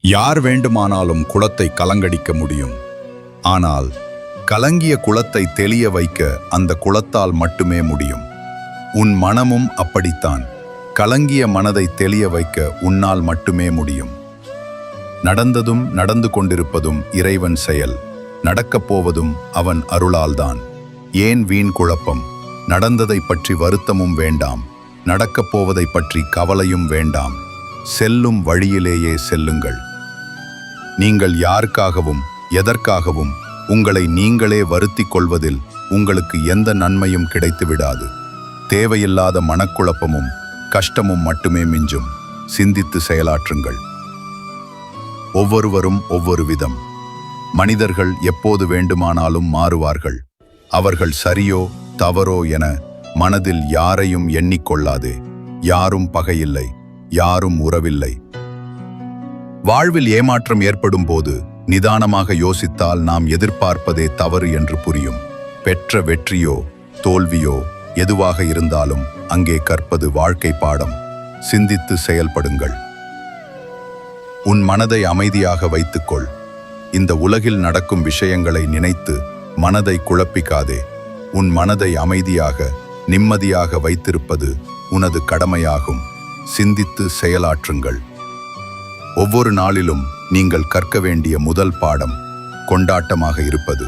யார் வேண்டுமானாலும் குளத்தை கலங்கடிக்க முடியும். ஆனால் கலங்கிய குளத்தை தெளிய வைக்க அந்த குளத்தால் மட்டுமே முடியும். உன் மனமும் அப்படித்தான். கலங்கிய மனதை தெளிய வைக்க உன்னால் மட்டுமே முடியும். நடந்ததும் நடந்து கொண்டிருப்பதும் இறைவன் செயல். நடக்கப் போவதும் அவன் அருளால்தான். ஏன் வீண் குழப்பம்? நடந்ததை பற்றி வருத்தமும் வேண்டாம். நடக்கப் போவதை பற்றி கவலையும் வேண்டாம். செல்லும் வழியிலேயே செல்லுங்கள். நீங்கள் யாருக்காகவும் எதற்காகவும் உங்களை நீங்களே வருத்திக் கொள்வதில் உங்களுக்கு எந்த நன்மையும் கிடைத்து விடாது. தேவையில்லாத மனக்குழப்பமும் கஷ்டமும் மட்டுமே மிஞ்சும். சிந்தித்து செயலாற்றுங்கள். ஒவ்வொருவரும் ஒவ்வொரு விதம். மனிதர்கள் எப்போது வேண்டுமானாலும் மாறுவார்கள். அவர்கள் சரியோ தவறோ என மனதில் யாரையும் எண்ணிக்கொள்ளாதே. யாரும் பகையில்லை, யாரும் உறவில்லை. வாழ்வில் ஏமாற்றம் ஏற்படும் போது நிதானமாக யோசித்தால் நாம் எதிர்பார்ப்பதே தவறு என்று புரியும். பெற்ற வெற்றியோ தோல்வியோ எதுவாக இருந்தாலும் அங்கே கற்பது வாழ்க்கை பாடம். சிந்தித்து செயல்படுங்கள். உன் மனதை அமைதியாக வைத்துக்கொள். இந்த உலகில் நடக்கும் விஷயங்களை நினைத்து மனதை குழப்பிக்காதே. உன் மனதை அமைதியாக நிம்மதியாக வைத்திருப்பது உனது கடமையாகும். சிந்தித்து செயலாற்றுங்கள். ஒவ்வொரு நாளிலும் நீங்கள் கற்க வேண்டிய முதல் பாடம் கொண்டாட்டமாக இருப்பது.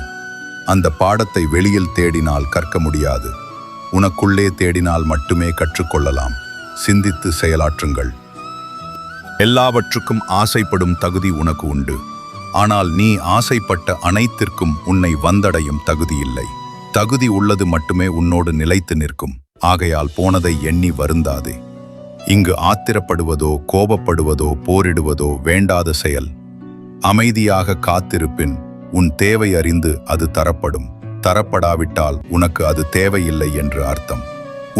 அந்த பாடத்தை வெளியில் தேடினால் கற்க முடியாது. உனக்குள்ளே தேடினால் மட்டுமே கற்றுக்கொள்ளலாம். சிந்தித்து செயலாற்றுங்கள். எல்லாவற்றுக்கும் ஆசைப்படும் தகுதி உனக்கு உண்டு. ஆனால் நீ ஆசைப்பட்ட அனைத்திற்கும் உன்னை வந்தடையும் தகுதி இல்லை. தகுதி உள்ளது மட்டுமே உன்னோடு நிலைத்து நிற்கும். ஆகையால் போனதை எண்ணி வருந்தாதே. இங்கு ஆத்திரப்படுவதோ கோபப்படுவதோ போரிடுவதோ வேண்டாத செயல். அமைதியாக காத்திருப்பின் உன் தேவை அறிந்து அது தரப்படும். தரப்படாவிட்டால் உனக்கு அது தேவையில்லை என்று அர்த்தம்.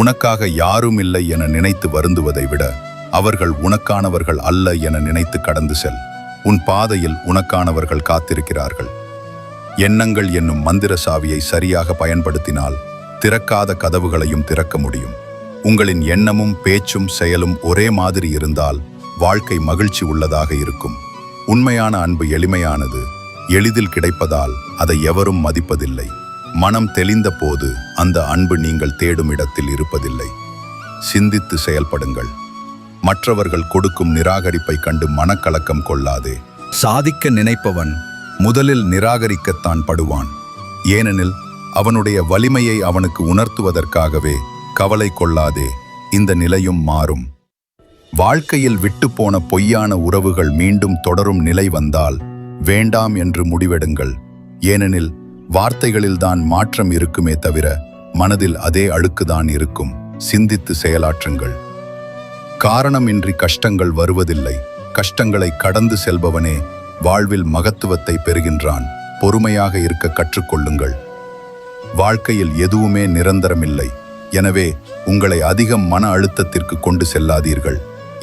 உனக்காக யாரும் இல்லை என நினைத்து வருந்துவதை விட அவர்கள் உனக்கானவர்கள் அல்ல என நினைத்து கடந்து செல். உன் பாதையில் உனக்கானவர்கள் காத்திருக்கிறார்கள். எண்ணங்கள் என்னும் மந்திர சாவியை சரியாக பயன்படுத்தினால் திறக்காத கதவுகளையும் திறக்க முடியும். உங்களின் எண்ணமும் பேச்சும் செயலும் ஒரே மாதிரி இருந்தால் வாழ்க்கை மகிழ்ச்சி உள்ளதாக இருக்கும். உண்மையான அன்பு எளிமையானது. எளிதில் கிடைப்பதால் அதை எவரும் மதிப்பதில்லை. மனம் தெளிந்த போது அந்த அன்பு நீங்கள் தேடும் இடத்தில் இருப்பதில்லை. சிந்தித்து செயல்படுங்கள். மற்றவர்கள் கொடுக்கும் நிராகரிப்பை கண்டு மனக்கலக்கம் கொள்ளாதே. சாதிக்க நினைப்பவன் முதலில் நிராகரிக்கத்தான் படுவான். ஏனெனில் அவனுடைய வலிமையை அவனுக்கு உணர்த்துவதற்காகவே. கவலை கொள்ளாதே, இந்த நிலையும் மாறும். வாழ்க்கையில் விட்டுப்போன பொய்யான உறவுகள் மீண்டும் தொடரும் நிலை வந்தால் வேண்டாம் என்று முடிவெடுங்கள். ஏனெனில் வார்த்தைகளில்தான் மாற்றம் இருக்குமே தவிர மனதில் அதே அழுக்குதான் இருக்கும். சிந்தித்து செயலாற்றுங்கள். காரணமின்றி கஷ்டங்கள் வருவதில்லை. கஷ்டங்களை கடந்து செல்பவனே வாழ்வில் மகத்துவத்தை பெறுகின்றான். பொறுமையாக இருக்க கற்றுக்கொள்ளுங்கள். வாழ்க்கையில் எதுவுமே நிரந்தரமில்லை. எனவே உங்களை அதிகம் மன அழுத்தத்திற்கு கொண்டு செல்லாதீர்கள்.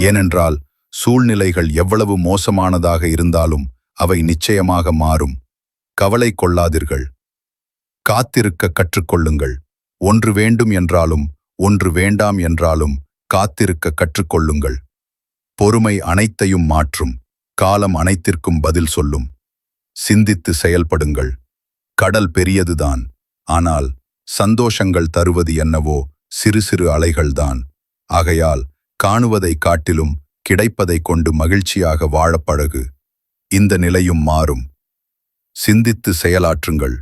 ஏனென்றால் சூழ்நிலைகள் எவ்வளவு மோசமானதாக இருந்தாலும் அவை நிச்சயமாக மாறும். கவலை கொள்ளாதீர்கள். காத்திருக்க கற்றுக்கொள்ளுங்கள். ஒன்று வேண்டும் என்றாலும் ஒன்று வேண்டாம் என்றாலும் காத்திருக்க கற்றுக்கொள்ளுங்கள். பொறுமை அனைத்தையும் மாற்றும். காலம் அனைத்திற்கும் பதில் சொல்லும். சிந்தித்து செயல்படுங்கள். கடல் பெரியதுதான். ஆனால் சந்தோஷங்கள் தருவது என்னவோ சிறு சிறு அலைகள்தான். ஆகையால் காணுவதை காட்டிலும் கிடைப்பதை கொண்டு மகிழ்ச்சியாக வாழப் பழகு. இந்த நிலையும் மாறும். சிந்தித்து செயலாற்றுங்கள்.